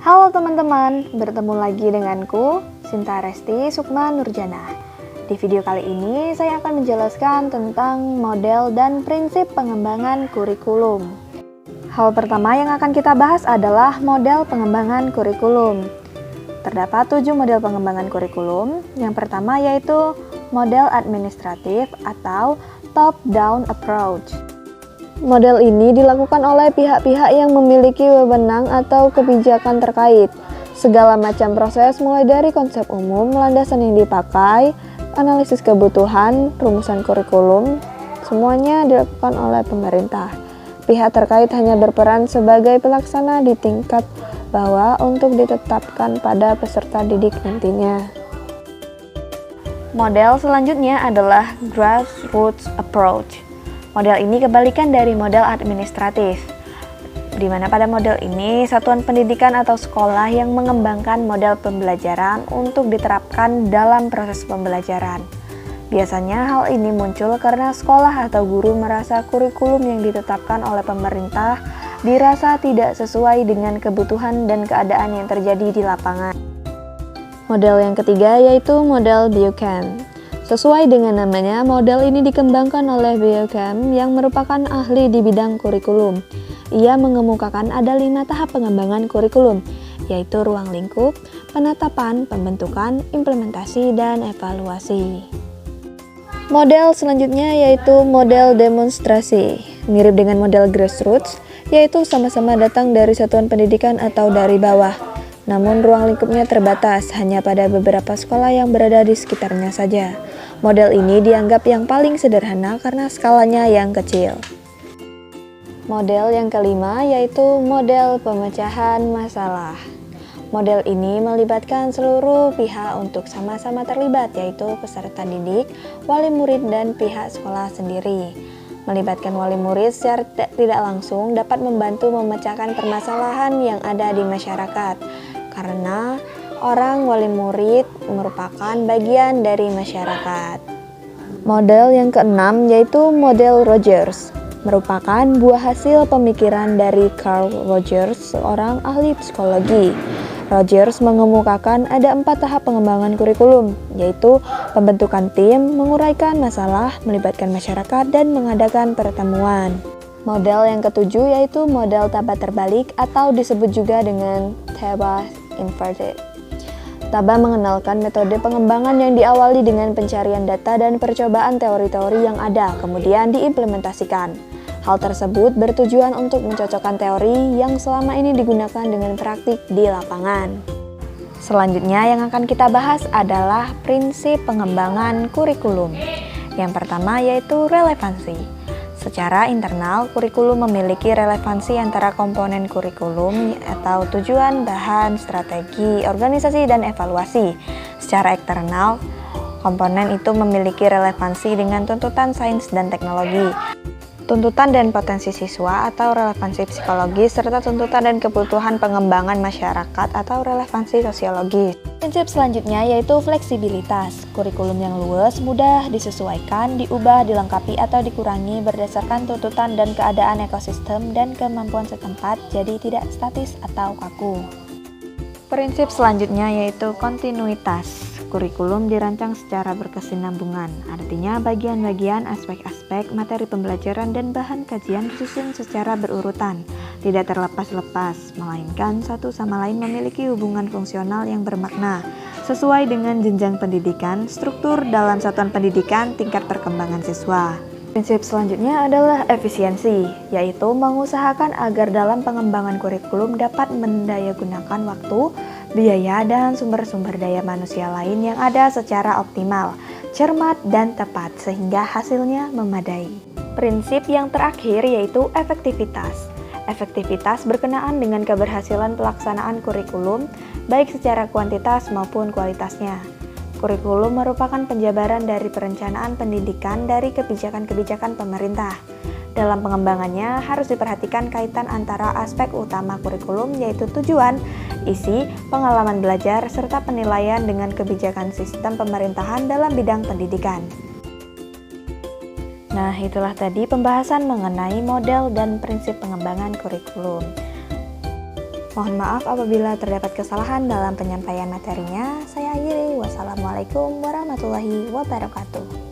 Halo teman-teman, bertemu lagi denganku, Sinta Resti Sukma Nurjana. Di video kali ini saya akan menjelaskan tentang model dan prinsip pengembangan kurikulum. Hal pertama yang akan kita bahas adalah model pengembangan kurikulum. Terdapat 7 model pengembangan kurikulum. Yang pertama yaitu model administratif atau top-down approach. Model ini dilakukan oleh pihak-pihak yang memiliki wewenang atau kebijakan terkait. Segala macam proses mulai dari konsep umum, landasan yang dipakai, analisis kebutuhan, rumusan kurikulum, semuanya dilakukan oleh pemerintah. Pihak terkait hanya berperan sebagai pelaksana di tingkat bawah untuk ditetapkan pada peserta didik nantinya. Model selanjutnya adalah grassroots approach. Model ini kebalikan dari model administratif, di mana pada model ini satuan pendidikan atau sekolah yang mengembangkan model pembelajaran untuk diterapkan dalam proses pembelajaran. Biasanya hal ini muncul karena sekolah atau guru merasa kurikulum yang ditetapkan oleh pemerintah dirasa tidak sesuai dengan kebutuhan dan keadaan yang terjadi di lapangan. Model yang ketiga yaitu model Biochem. Sesuai dengan namanya, model ini dikembangkan oleh Biochem yang merupakan ahli di bidang kurikulum. Ia mengemukakan ada 5 tahap pengembangan kurikulum, yaitu ruang lingkup, penetapan, pembentukan, implementasi, dan evaluasi. Model selanjutnya yaitu model demonstrasi. Mirip dengan model grassroots, yaitu sama-sama datang dari satuan pendidikan atau dari bawah. Namun ruang lingkupnya terbatas, hanya pada beberapa sekolah yang berada di sekitarnya saja. Model ini dianggap yang paling sederhana karena skalanya yang kecil. Model yang kelima yaitu model pemecahan masalah. Model ini melibatkan seluruh pihak untuk sama-sama terlibat, yaitu peserta didik, wali murid, dan pihak sekolah sendiri. Melibatkan wali murid secara tidak langsung dapat membantu memecahkan permasalahan yang ada di masyarakat, karena orang wali murid merupakan bagian dari masyarakat. Model yang keenam yaitu model Rogers, merupakan buah hasil pemikiran dari Carl Rogers, seorang ahli psikologi. Rogers mengemukakan ada 4 tahap pengembangan kurikulum, yaitu pembentukan tim, menguraikan masalah, melibatkan masyarakat, dan mengadakan pertemuan. Model yang ketujuh yaitu model tabah terbalik atau disebut juga dengan tabah inverted. Tabah mengenalkan metode pengembangan yang diawali dengan pencarian data dan percobaan teori-teori yang ada, kemudian diimplementasikan. Hal tersebut bertujuan untuk mencocokkan teori yang selama ini digunakan dengan praktik di lapangan. Selanjutnya yang akan kita bahas adalah prinsip pengembangan kurikulum. Yang pertama yaitu relevansi. Secara internal, kurikulum memiliki relevansi antara komponen kurikulum atau tujuan, bahan, strategi, organisasi, dan evaluasi. Secara eksternal, komponen itu memiliki relevansi dengan tuntutan sains dan teknologi, tuntutan dan potensi siswa atau relevansi psikologis, serta tuntutan dan kebutuhan pengembangan masyarakat atau relevansi sosiologis. Prinsip selanjutnya yaitu fleksibilitas. Kurikulum yang luas, mudah disesuaikan, diubah, dilengkapi, atau dikurangi berdasarkan tuntutan dan keadaan ekosistem dan kemampuan setempat, jadi tidak statis atau kaku. Prinsip selanjutnya yaitu kontinuitas. Kurikulum dirancang secara berkesinambungan, artinya bagian-bagian, aspek-aspek, materi pembelajaran, dan bahan kajian disusun secara berurutan, tidak terlepas-lepas, melainkan satu sama lain memiliki hubungan fungsional yang bermakna, sesuai dengan jenjang pendidikan, struktur dalam satuan pendidikan, tingkat perkembangan siswa. Prinsip selanjutnya adalah efisiensi, yaitu mengusahakan agar dalam pengembangan kurikulum dapat mendayagunakan waktu, biaya, dan sumber-sumber daya manusia lain yang ada secara optimal, cermat, dan tepat, sehingga hasilnya memadai. Prinsip yang terakhir yaitu efektivitas. Efektivitas berkenaan dengan keberhasilan pelaksanaan kurikulum, baik secara kuantitas maupun kualitasnya. Kurikulum merupakan penjabaran dari perencanaan pendidikan dari kebijakan-kebijakan pemerintah. Dalam pengembangannya harus diperhatikan kaitan antara aspek utama kurikulum yaitu tujuan, isi, pengalaman belajar, serta penilaian dengan kebijakan sistem pemerintahan dalam bidang pendidikan. Nah, itulah tadi pembahasan mengenai model dan prinsip pengembangan kurikulum. Mohon maaf apabila terdapat kesalahan dalam penyampaian materinya. Saya akhiri. Wassalamualaikum warahmatullahi wabarakatuh.